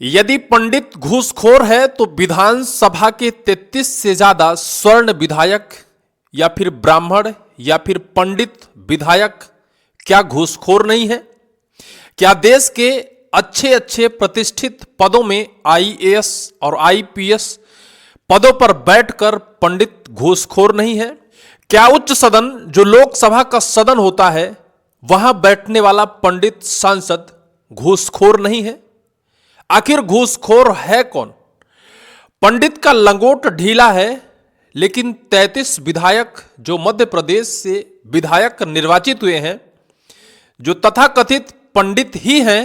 यदि पंडित घूसखोर है तो विधानसभा के 33 से ज्यादा स्वर्ण विधायक या फिर ब्राह्मण या फिर पंडित विधायक क्या घूसखोर नहीं है? क्या देश के अच्छे अच्छे प्रतिष्ठित पदों में आईएएस और आईपीएस पदों पर बैठकर पंडित घूसखोर नहीं है? क्या उच्च सदन जो लोकसभा का सदन होता है वहां बैठने वाला पंडित सांसद घूसखोर नहीं है? आखिर घूसखोर है कौन? पंडित का लंगोट ढीला है, लेकिन 33 विधायक जो मध्य प्रदेश से विधायक निर्वाचित हुए हैं, जो तथाकथित पंडित ही हैं,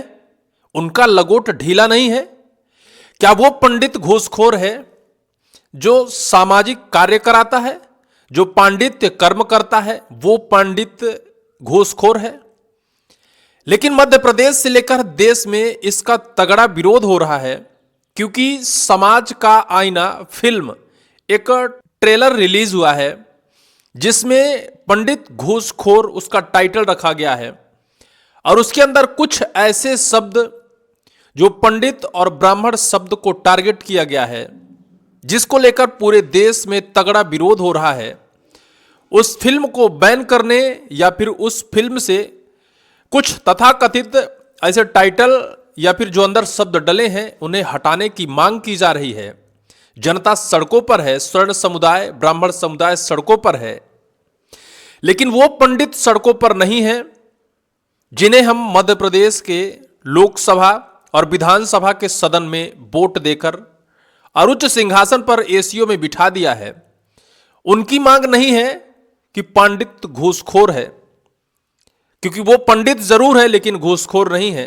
उनका लंगोट ढीला नहीं है? क्या वो पंडित घूसखोर है जो सामाजिक कार्य कराता है, जो पांडित्य कर्म करता है, वो पंडित घूसखोर है? लेकिन मध्य प्रदेश से लेकर देश में इसका तगड़ा विरोध हो रहा है, क्योंकि समाज का आईना फिल्म एक ट्रेलर रिलीज हुआ है जिसमें पंडित घूसखोर उसका टाइटल रखा गया है और उसके अंदर कुछ ऐसे शब्द जो पंडित और ब्राह्मण शब्द को टारगेट किया गया है, जिसको लेकर पूरे देश में तगड़ा विरोध हो रहा है। उस फिल्म को बैन करने या फिर उस फिल्म से कुछ तथाकथित ऐसे टाइटल या फिर जो अंदर शब्द डले हैं उन्हें हटाने की मांग की जा रही है। जनता सड़कों पर है, स्वर्ण समुदाय, ब्राह्मण समुदाय सड़कों पर है, लेकिन वो पंडित सड़कों पर नहीं है जिन्हें हम मध्य प्रदेश के लोकसभा और विधानसभा के सदन में वोट देकर और उच्च सिंहासन पर एसीओ में बिठा दिया है। उनकी मांग नहीं है कि पंडित घूसखोर है, क्योंकि वो पंडित जरूर है लेकिन घूसखोर नहीं है।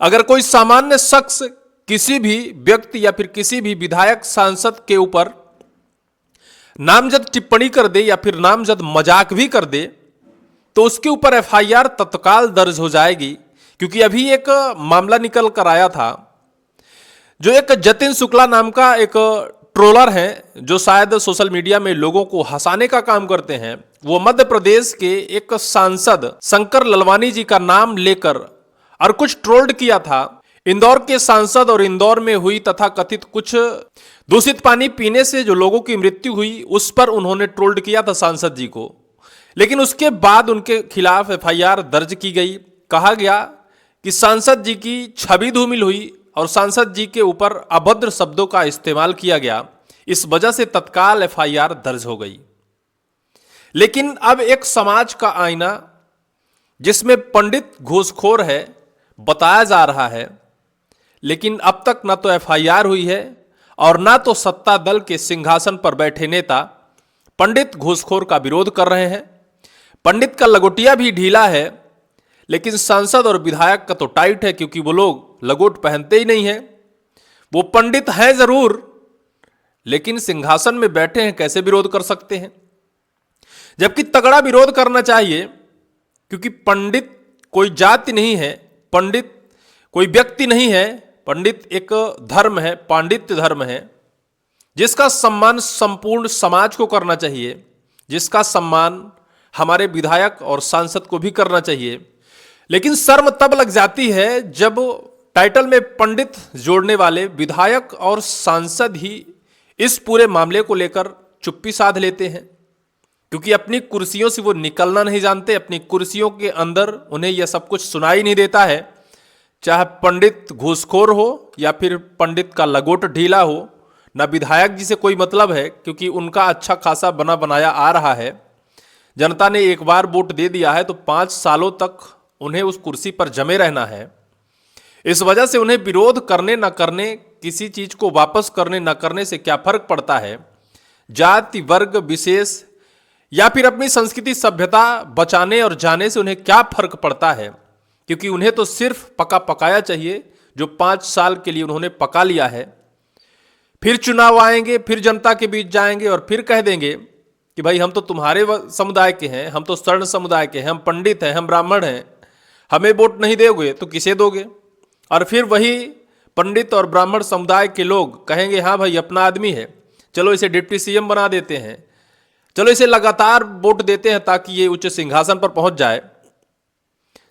अगर कोई सामान्य शख्स किसी भी व्यक्ति या फिर किसी भी विधायक सांसद के ऊपर नामजद टिप्पणी कर दे या फिर नामजद मजाक भी कर दे तो उसके ऊपर एफआईआर तत्काल दर्ज हो जाएगी। क्योंकि अभी एक मामला निकल कर आया था, जो एक जतिन शुक्ला नाम का एक ट्रोलर हैं जो शायद सोशल मीडिया में लोगों को हंसाने का काम करते हैं, वो मध्य प्रदेश के एक सांसद शंकर ललवानी जी का नाम लेकर और कुछ ट्रोल्ड किया था। इंदौर के सांसद और इंदौर में हुई तथाकथित कुछ दूषित पानी पीने से जो लोगों की मृत्यु हुई उस पर उन्होंने ट्रोल्ड किया था सांसद जी को। लेकिन उसके बाद उनके खिलाफ एफआईआर दर्ज की गई। कहा गया कि सांसद जी की छवि धूमिल हुई और सांसद जी के ऊपर अभद्र शब्दों का इस्तेमाल किया गया। इस वजह से तत्काल एफआईआर दर्ज हो गई। लेकिन अब एक समाज का आईना जिसमें पंडित घूसखोर है बताया जा रहा है, लेकिन अब तक ना तो एफआईआर हुई है और ना तो सत्ता दल के सिंहासन पर बैठे नेता पंडित घूसखोर का विरोध कर रहे हैं। पंडित का लंगोटिया भी ढीला है, लेकिन सांसद और विधायक का तो टाइट है, क्योंकि वो लोग लंगोट पहनते ही नहीं है। वो पंडित है जरूर, लेकिन सिंहासन में बैठे हैं, कैसे विरोध कर सकते हैं? जबकि तगड़ा विरोध करना चाहिए, क्योंकि पंडित कोई जाति नहीं है, पंडित कोई व्यक्ति नहीं है, पंडित एक धर्म है, पांडित्य धर्म है, जिसका सम्मान संपूर्ण समाज को करना चाहिए, जिसका सम्मान हमारे विधायक और सांसद को भी करना चाहिए। लेकिन शर्म तब लग जाती है जब टाइटल में पंडित जोड़ने वाले विधायक और सांसद ही इस पूरे मामले को लेकर चुप्पी साध लेते हैं, क्योंकि अपनी कुर्सियों से वो निकलना नहीं जानते। अपनी कुर्सियों के अंदर उन्हें यह सब कुछ सुनाई नहीं देता है, चाहे पंडित घूसखोर हो या फिर पंडित का लंगोट ढीला हो। ना विधायक जी से कोई मतलब है, क्योंकि उनका अच्छा खासा बना बनाया आ रहा है। जनता ने एक बार वोट दे दिया है तो 5 सालों तक उन्हें उस कुर्सी पर जमे रहना है। इस वजह से उन्हें विरोध करने न करने, किसी चीज को वापस करने न करने से क्या फर्क पड़ता है? जाति वर्ग विशेष या फिर अपनी संस्कृति सभ्यता बचाने और जाने से उन्हें क्या फर्क पड़ता है? क्योंकि उन्हें तो सिर्फ पका पकाया चाहिए, जो 5 साल के लिए उन्होंने पका लिया है। फिर चुनाव आएंगे, फिर जनता के बीच जाएंगे और फिर कह देंगे कि भाई हम तो तुम्हारे समुदाय के हैं, हम तो स्वर्ण समुदाय के हैं, हम पंडित हैं, हम ब्राह्मण हैं, हमें वोट नहीं दोगे तो किसे दोगे? और फिर वही पंडित और ब्राह्मण समुदाय के लोग कहेंगे हाँ भाई अपना आदमी है, चलो इसे डिप्टी सीएम बना देते हैं, चलो इसे लगातार वोट देते हैं ताकि ये उच्च सिंहासन पर पहुंच जाए।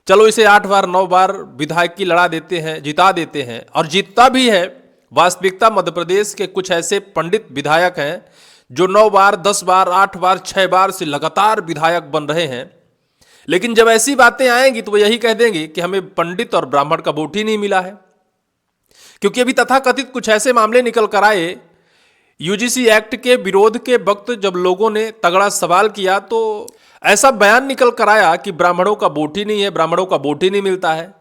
चलो इसे 8 बार 9 बार विधायक की लड़ा देते हैं, जिता देते हैं, और जीतता भी है। वास्तविकता मध्य प्रदेश के कुछ ऐसे पंडित विधायक हैं जो 9 बार 10 बार 8 बार 6 बार से लगातार विधायक बन रहे हैं। लेकिन जब ऐसी बातें आएंगी तो वो यही कह देंगे कि हमें पंडित और ब्राह्मण का वोट ही नहीं मिला है। क्योंकि अभी तथाकथित कुछ ऐसे मामले निकल कर आए, यूजीसी एक्ट के विरोध के वक्त जब लोगों ने तगड़ा सवाल किया तो ऐसा बयान निकल कर आया कि ब्राह्मणों का वोट ही नहीं है, ब्राह्मणों का वोट ही नहीं मिलता है।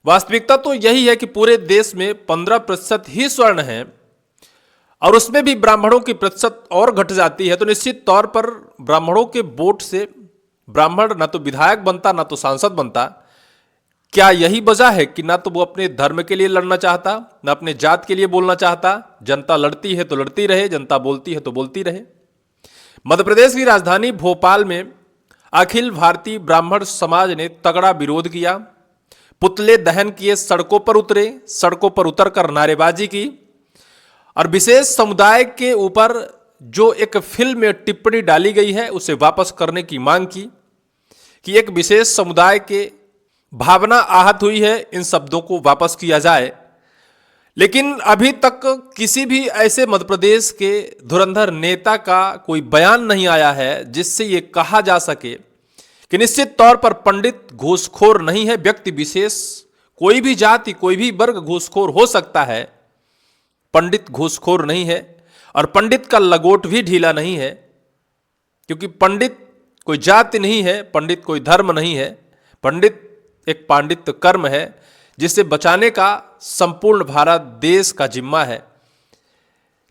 वास्तविकता तो यही है कि पूरे देश में 15% ही स्वर्ण है, और उसमें भी ब्राह्मणों की प्रतिशत और घट जाती है, तो निश्चित तौर पर ब्राह्मणों के वोट से ब्राह्मण ना तो विधायक बनता ना तो सांसद बनता। क्या यही वजह है कि ना तो वो अपने धर्म के लिए लड़ना चाहता, ना अपने जात के लिए बोलना चाहता? जनता लड़ती है तो लड़ती रहे, जनता बोलती है तो बोलती रहे। मध्य प्रदेश की राजधानी भोपाल में अखिल भारतीय ब्राह्मण समाज ने तगड़ा विरोध किया, पुतले दहन किए, सड़कों पर उतरे, सड़कों पर उतरकर नारेबाजी की, और विशेष समुदाय के ऊपर जो एक फिल्म में टिप्पणी डाली गई है उसे वापस करने की मांग की कि एक विशेष समुदाय के भावना आहत हुई है, इन शब्दों को वापस किया जाए। लेकिन अभी तक किसी भी ऐसे मध्य प्रदेश के धुरंधर नेता का कोई बयान नहीं आया है जिससे ये कहा जा सके कि निश्चित तौर पर पंडित घूसखोर नहीं है। व्यक्ति विशेष, कोई भी जाति, कोई भी वर्ग घूसखोर हो सकता है, पंडित घूसखोर नहीं है। और पंडित का लगोट भी ढीला नहीं है, क्योंकि पंडित कोई जाति नहीं है, पंडित कोई धर्म नहीं है, पंडित एक पांडित्य कर्म है जिसे बचाने का संपूर्ण भारत देश का जिम्मा है।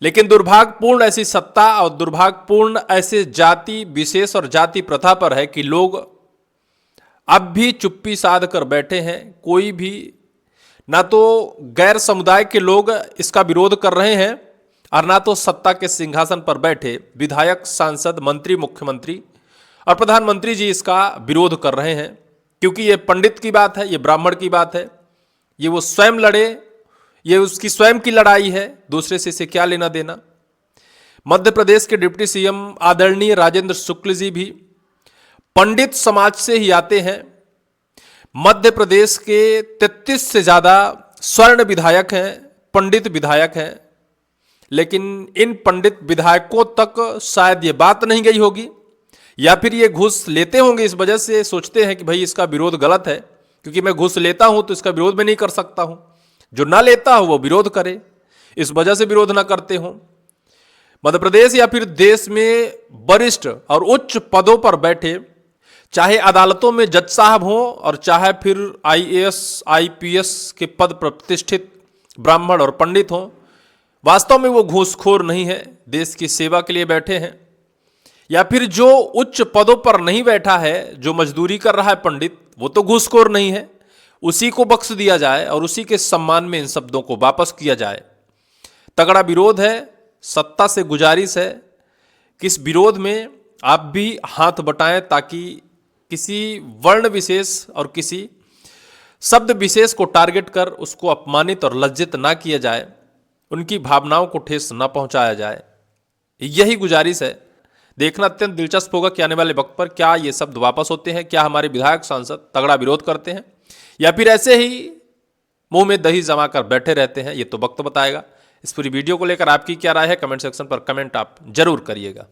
लेकिन दुर्भाग्यपूर्ण ऐसी सत्ता और दुर्भाग्यपूर्ण ऐसे जाति विशेष और जाति प्रथा पर है कि लोग अब भी चुप्पी साध कर बैठे हैं। कोई भी, ना तो गैर समुदाय के लोग इसका विरोध कर रहे हैं और ना तो सत्ता के सिंहासन पर बैठे विधायक, सांसद, मंत्री, मुख्यमंत्री और प्रधानमंत्री जी इसका विरोध कर रहे हैं। क्योंकि ये पंडित की बात है, ये ब्राह्मण की बात है, ये वो स्वयं लड़े, ये उसकी स्वयं की लड़ाई है, दूसरे से इसे क्या लेना देना। मध्य प्रदेश के डिप्टी सीएम आदरणीय राजेंद्र शुक्ल जी भी पंडित समाज से ही आते हैं। मध्य प्रदेश के 33 से ज्यादा स्वर्ण विधायक हैं, पंडित विधायक हैं, लेकिन इन पंडित विधायकों तक शायद ये बात नहीं गई होगी, या फिर ये घूस लेते होंगे, इस वजह से सोचते हैं कि भाई इसका विरोध गलत है, क्योंकि मैं घूस लेता हूं तो इसका विरोध मैं नहीं कर सकता हूं, जो ना लेता हो वो विरोध करे, इस वजह से विरोध ना करते हो। मध्य प्रदेश या फिर देश में वरिष्ठ और उच्च पदों पर बैठे, चाहे अदालतों में जज साहब हों और चाहे फिर आईएएस आईपीएस के पद पर प्रतिष्ठित ब्राह्मण और पंडित हों, वास्तव में वो घूसखोर नहीं है, देश की सेवा के लिए बैठे हैं। या फिर जो उच्च पदों पर नहीं बैठा है, जो मजदूरी कर रहा है पंडित, वो तो घूसखोर नहीं है, उसी को बख्श दिया जाए और उसी के सम्मान में इन शब्दों को वापस किया जाए। तगड़ा विरोध है, सत्ता से गुजारिश है कि इस विरोध में आप भी हाथ बटाएं, ताकि किसी वर्ण विशेष और किसी शब्द विशेष को टारगेट कर उसको अपमानित और लज्जित ना किया जाए, उनकी भावनाओं को ठेस ना पहुंचाया जाए। यही गुजारिश है। देखना अत्यंत दिलचस्प होगा कि आने वाले वक्त पर क्या ये शब्द वापस होते हैं, क्या हमारे विधायक सांसद तगड़ा विरोध करते हैं या फिर ऐसे ही मुंह में दही जमा कर बैठे रहते हैं। ये तो वक्त बताएगा। इस पूरी वीडियो को लेकर आपकी क्या राय है, कमेंट सेक्शन पर कमेंट आप जरूर करिएगा।